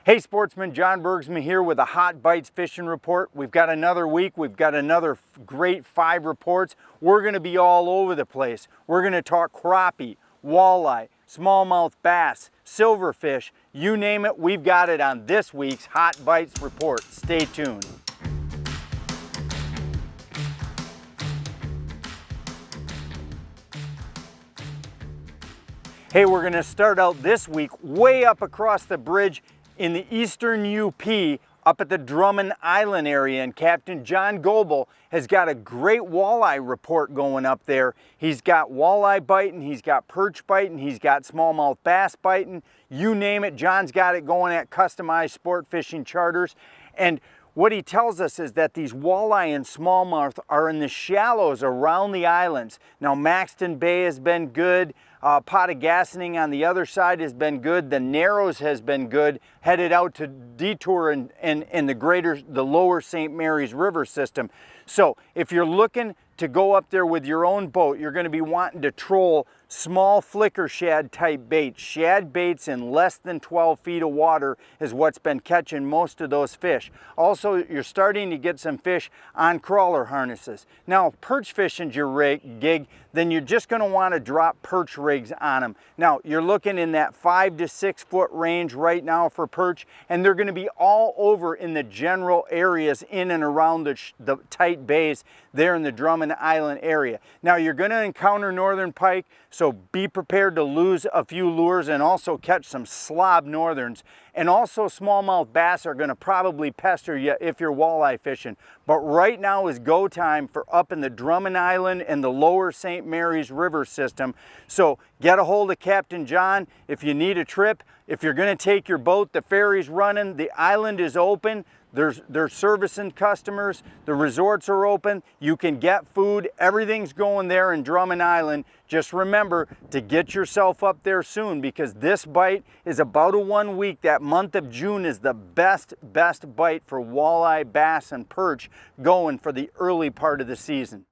Hey sportsmen, John Bergsman here with a Hot Bites Fishing Report. We've got another week, we've got another great 5 reports. We're going to be all over the place. We're going to talk crappie, walleye, smallmouth bass, silverfish, you name it, we've got it on this week's Hot Bites Report. Stay tuned. Hey, we're going to start out this week way up across the bridge in the eastern UP up at the Drummond Island area, and Captain John Goebel has got a great walleye report going up there. He's got walleye biting, he's got perch biting, he's got smallmouth bass biting, you name it, John's got it going at Customeyes Sportfishing Charters. And what he tells us is that these walleye and smallmouth are in the shallows around the islands. Now Maxton Bay has been good, Potagassining on the other side has been good, the Narrows has been good, headed out to Detour in the lower St. Mary's River system. So if you're looking to go up there with your own boat, you're going to be wanting to troll small flicker shad type baits. Shad baits in less than 12 feet of water is what's been catching most of those fish. Also, you're starting to get some fish on crawler harnesses. Now, if perch fishing's your gig, then you're just going to want to drop perch rigs on them. Now, you're looking in that 5 to 6 foot range right now for perch, and they're going to be all over in the general areas in and around the tight bays there in the Drummond Island area. Now, you're going to encounter northern pike, so be prepared to lose a few lures and also catch some slob northerns. And also smallmouth bass are going to probably pester you if you're walleye fishing. But right now is go time for up in the Drummond Island and the lower St. Mary's River system. So get a hold of Captain John if you need a trip. If you're going to take your boat, the ferry's running, the island is open. They're servicing customers, the resorts are open, you can get food, everything's going there in Drummond Island. Just remember to get yourself up there soon, because this bite is about a 1 week. That month of June is the best bite for walleye, bass, and perch going for the early part of the season.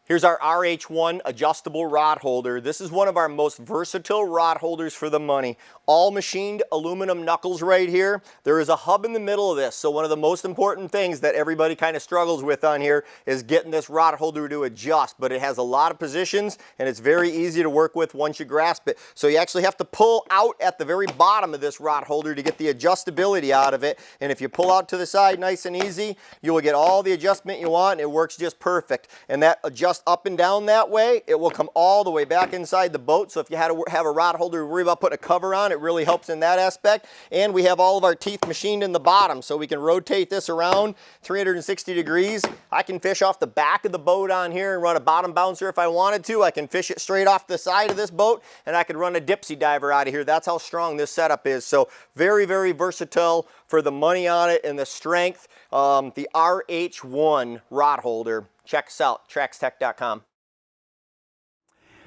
Here's our RH1 adjustable rod holder. This is one of our most versatile rod holders for the money. All machined aluminum knuckles right here. There is a hub in the middle of this, so one of the most important things that everybody kind of struggles with on here is getting this rod holder to adjust, but it has a lot of positions and it's very easy to work with once you grasp it. So you actually have to pull out at the very bottom of this rod holder to get the adjustability out of it, and if you pull out to the side nice and easy, you will get all the adjustment you want, and it works just perfect. And that adjusts up and down that way, it will come all the way back inside the boat. So if you had to have a rod holder to worry about putting a cover on, it really helps in that aspect. And we have all of our teeth machined in the bottom, so we can rotate this around 360 degrees. I can fish off the back of the boat on here and run a bottom bouncer if I wanted to. I can fish it straight off the side of this boat, and I could run a dipsy diver out of here. That's how strong this setup is. So very, very versatile for the money on it and the strength. The RH1 rod holder. Check us out, toTraxstech.com.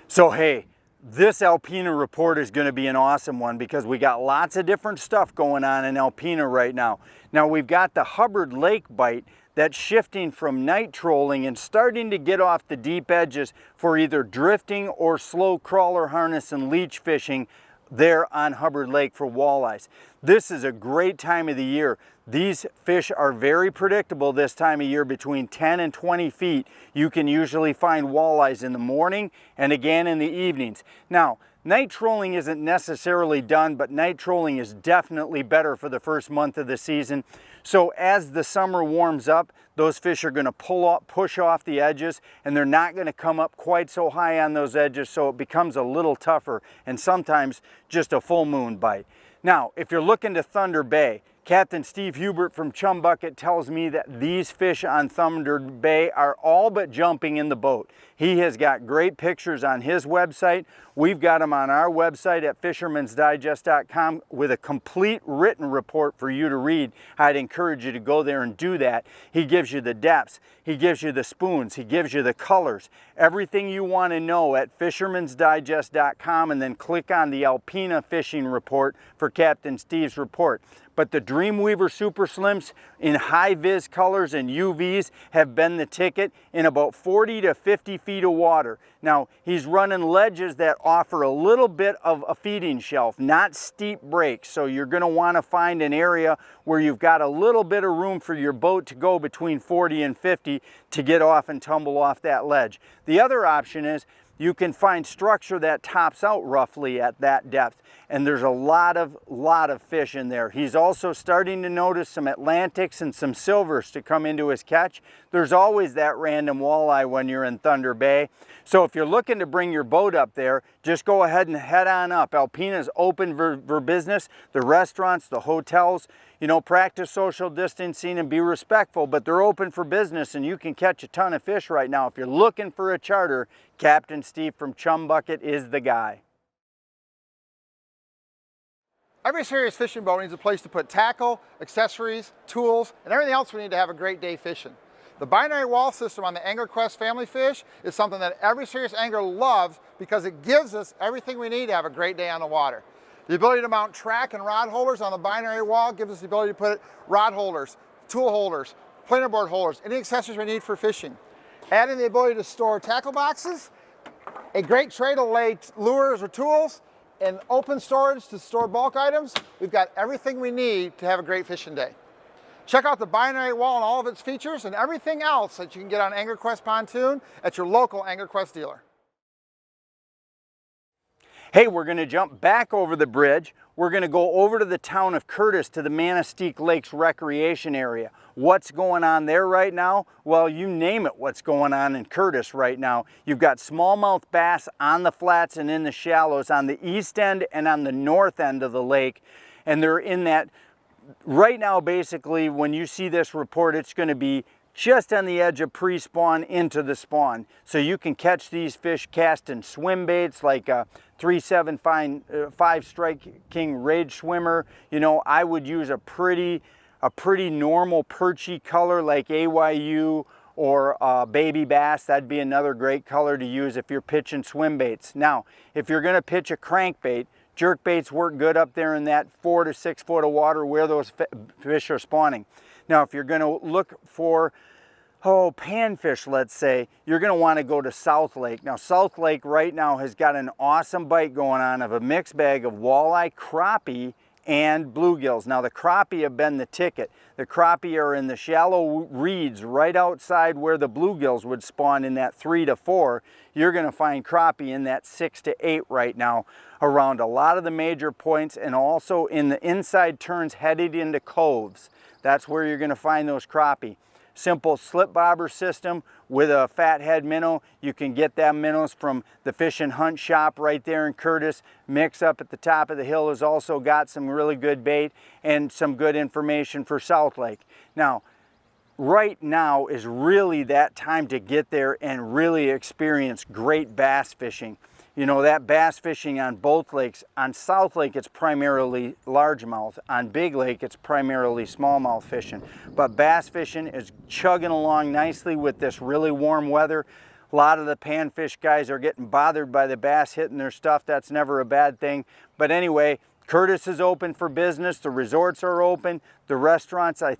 So hey, this Alpena report is going to be an awesome one, because we got lots of different stuff going on in Alpena right now. Now we've got the Hubbard Lake bite that's shifting from night trolling and starting to get off the deep edges for either drifting or slow crawler harness and leech fishing there on Hubbard Lake for walleyes. This is a great time of the year. These fish are very predictable this time of year. Between 10 and 20 feet, you can usually find walleyes in the morning and again in the evenings. Now, night trolling isn't necessarily done, but night trolling is definitely better for the first month of the season. So as the summer warms up, those fish are going to push off the edges, and they're not going to come up quite so high on those edges, so it becomes a little tougher, and sometimes just a full moon bite. Now, if you're looking to Thunder Bay, Captain Steve Hubert from CHUM BUCKET tells me that these fish on Thunder Bay are all but jumping in the boat. He has got great pictures on his website. We've got them on our website at fishermansdigest.com with a complete written report for you to read. I'd encourage you to go there and do that. He gives you the depths, he gives you the spoons, he gives you the colors, everything you want to know at fishermansdigest.com, and then click on the Alpena fishing report for Captain Steve's report. but the Dreamweaver Super Slims in high-vis colors and UVs have been the ticket in about 40 to 50 feet of water. Now, he's running ledges that offer a little bit of a feeding shelf, not steep breaks, so you're going to want to find an area where you've got a little bit of room for your boat to go between 40 and 50 to get off and tumble off that ledge. The other option is you can find structure that tops out roughly at that depth, and there's a lot of fish in there. He's also starting to notice some Atlantics and some silvers to come into his catch. There's always that random walleye when you're in Thunder Bay. So if you're looking to bring your boat up there, just go ahead and head on up. Alpena's open for business. The restaurants, the hotels, you know, practice social distancing and be respectful, but they're open for business and you can catch a ton of fish right now. If you're looking for a charter, Captain Steve from CHUM BUCKET is the guy. Every serious fishing boat needs a place to put tackle, accessories, tools, and everything else we need to have a great day fishing. The binary wall system on the Angler Qwest family fish is something that every serious angler loves because it gives us everything we need to have a great day on the water. The ability to mount track and rod holders on the binary wall gives us the ability to put rod holders, tool holders, planer board holders, any accessories we need for fishing. Adding the ability to store tackle boxes, a great tray to lay lures or tools, and open storage to store bulk items. We've got everything we need to have a great fishing day. Check out the binary wall and all of its features and everything else that you can get on Angler Qwest Pontoon at your local Angler Qwest dealer. Hey, we're going to jump back over the bridge. We're going to go over to the town of Curtis to the Manistique Lakes Recreation Area. What's going on there right now? Well, you name it, what's going on in Curtis right now. You've got smallmouth bass on the flats and in the shallows on the east end and on the north end of the lake. And they're in that, right now basically when you see this report, it's going to be just on the edge of pre-spawn into the spawn. So you can catch these fish casting swim baits like a 375 Strike King Rage Swimmer. You know, I would use a pretty normal perchy color like AYU or baby bass. That'd be another great color to use if you're pitching swim baits. Now, if you're gonna pitch a crankbait, jerk baits work good up there in that 4 to 6 foot of water where those fish are spawning. Now, if you're gonna look for panfish, let's say, you're going to want to go to South Lake. Now, South Lake right now has got an awesome bite going on of a mixed bag of walleye, crappie, and bluegills. Now, the crappie have been the ticket. The crappie are in the shallow reeds right outside where the bluegills would spawn in that 3 to 4. You're going to find crappie in that 6 to 8 right now around a lot of the major points and also in the inside turns headed into coves. That's where you're going to find those crappie. Simple slip bobber system with a fathead minnow. You can get them minnows from the Fish and Hunt shop right there in Curtis. Mix up at the top of the hill has also got some really good bait and some good information for South Lake. Now, right now is really that time to get there and really experience great bass fishing. You know, that bass fishing on both lakes. On South Lake, it's primarily largemouth. On Big Lake, it's primarily smallmouth fishing. But bass fishing is chugging along nicely with this really warm weather. A lot of the panfish guys are getting bothered by the bass hitting their stuff. That's never a bad thing. But anyway, Curtis is open for business. The resorts are open. The restaurants, I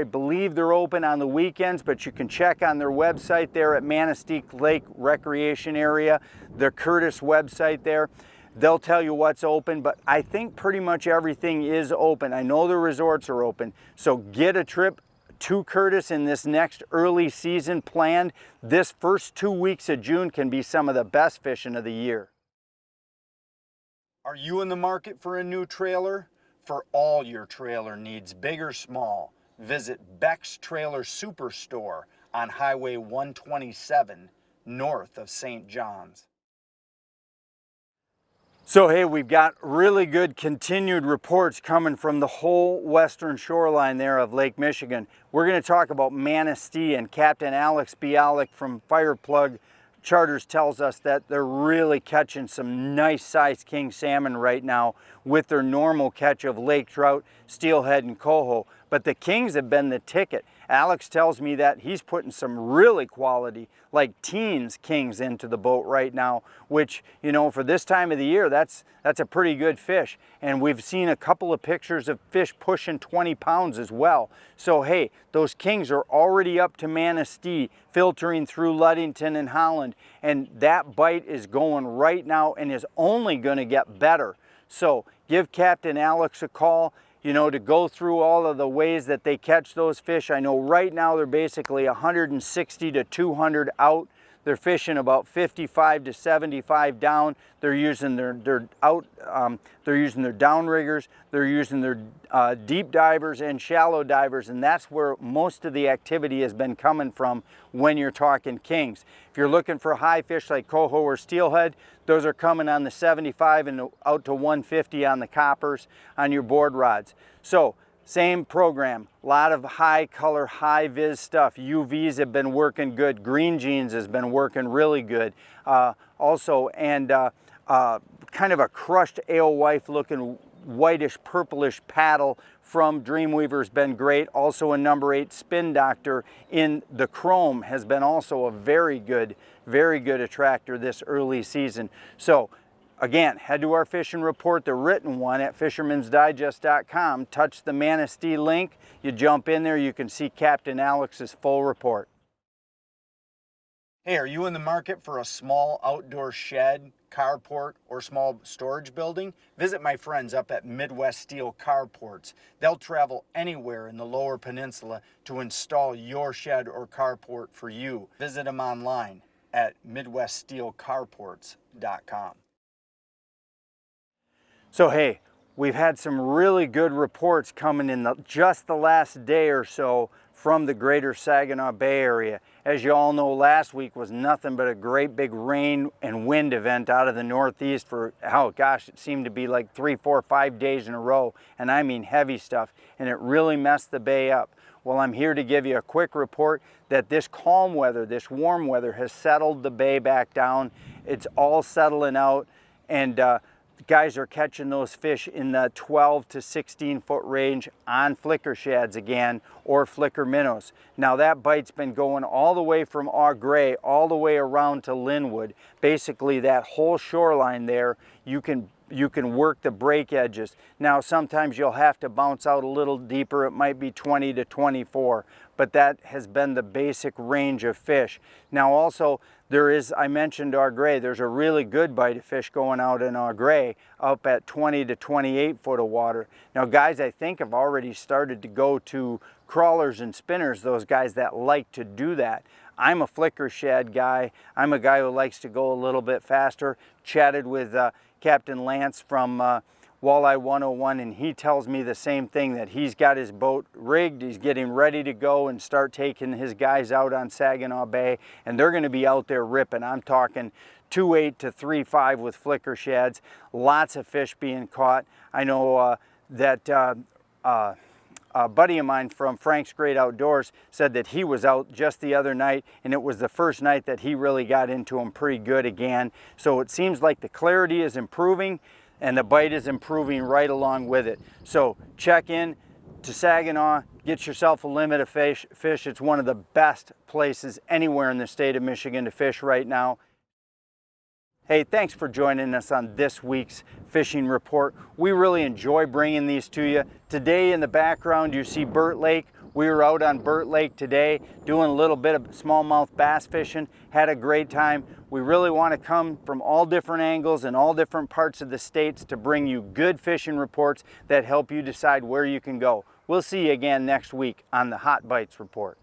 believe they're open on the weekends, but you can check on their website there at Manistique Lake Recreation Area, the Curtis website there. They'll tell you what's open, but I think pretty much everything is open. I know the resorts are open, so get a trip to Curtis in this next early season planned. This first 2 weeks of June can be some of the best fishing of the year. Are you in the market for a new trailer? For all your trailer needs, big or small, visit Beck's Trailer Superstore on Highway 127 north of St. John's. So hey, we've got really good continued reports coming from the whole western shoreline there of Lake Michigan. We're going to talk about Manistee, and Captain Alex Bialik from Fireplug Charters tells us that they're really catching some nice sized king salmon right now with their normal catch of lake trout, steelhead, and coho. but the kings have been the ticket. Alex tells me that he's putting some really quality, like teens kings into the boat right now, which, you know, for this time of the year, that's a pretty good fish. And we've seen a couple of pictures of fish pushing 20 pounds as well. So hey, those kings are already up to Manistee, filtering through Ludington and Holland, and that bite is going right now and is only going to get better. So give Captain Alex a call, you know, to go through all of the ways that they catch those fish. I know right now they're basically 160 to 200 out. They're fishing about 55 to 75 down. They're using their downriggers. They're using their deep divers and shallow divers, and that's where most of the activity has been coming from when you're talking kings. If you're looking for high fish like coho or steelhead, those are coming on the 75 and out to 150 on the coppers on your board rods. So same program, a lot of high color, high vis stuff. UVs have been working good. Green Jeans has been working really good. Also, and kind of a crushed alewife looking whitish purplish paddle from Dreamweaver has been great. Also a number 8 Spin Doctor in the chrome has been also a very good attractor this early season. So again, head to our fishing report, the written one, at fishermansdigest.com. Touch the Manistee link. You jump in there, you can see Captain Alex's full report. Hey, are you in the market for a small outdoor shed, carport, or small storage building? Visit my friends up at Midwest Steel Carports. They'll travel anywhere in the Lower Peninsula to install your shed or carport for you. Visit them online at midweststeelcarports.com. So hey, we've had some really good reports coming in just the last day or so from the greater Saginaw Bay area. As you all know, last week was nothing but a great big rain and wind event out of the northeast for, oh gosh, it seemed to be like 3, 4, 5 days in a row, and I mean heavy stuff, and it really messed the bay up. Well, I'm here to give you a quick report that this calm weather, this warm weather, has settled the bay back down. It's all settling out, and guys are catching those fish in the 12 to 16 foot range on flicker shads again, or flicker minnows. Now that bite's been going all the way from Au Gres all the way around to Linwood. Basically that whole shoreline there, you can work the break edges. Now sometimes you'll have to bounce out a little deeper. It might be 20 to 24, but that has been the basic range of fish. Now also there is, I mentioned Au Gres, there's a really good bite of fish going out in Au Gres up at 20 to 28 foot of water. Now guys, I think have already started to go to crawlers and spinners, those guys that like to do that. I'm a flicker shad guy. I'm a guy who likes to go a little bit faster. Chatted with Captain Lance from Walleye 101, and he tells me the same thing, that he's got his boat rigged, he's getting ready to go and start taking his guys out on Saginaw Bay, and they're going to be out there ripping. I'm talking 2.8 to 3.5 with flicker shads, lots of fish being caught. I know that a buddy of mine from Frank's Great Outdoors said that he was out just the other night, and it was the first night that he really got into them pretty good again. So it seems like the clarity is improving and the bite is improving right along with it. So check in to Saginaw, get yourself a limit of fish. It's one of the best places anywhere in the state of Michigan to fish right now. Hey, thanks for joining us on this week's fishing report. We really enjoy bringing these to you. Today in the background you see Burt Lake. We were out on Burt Lake today doing a little bit of smallmouth bass fishing, had a great time. We really want to come from all different angles and all different parts of the states to bring you good fishing reports that help you decide where you can go. We'll see you again next week on the Hot Bites Report.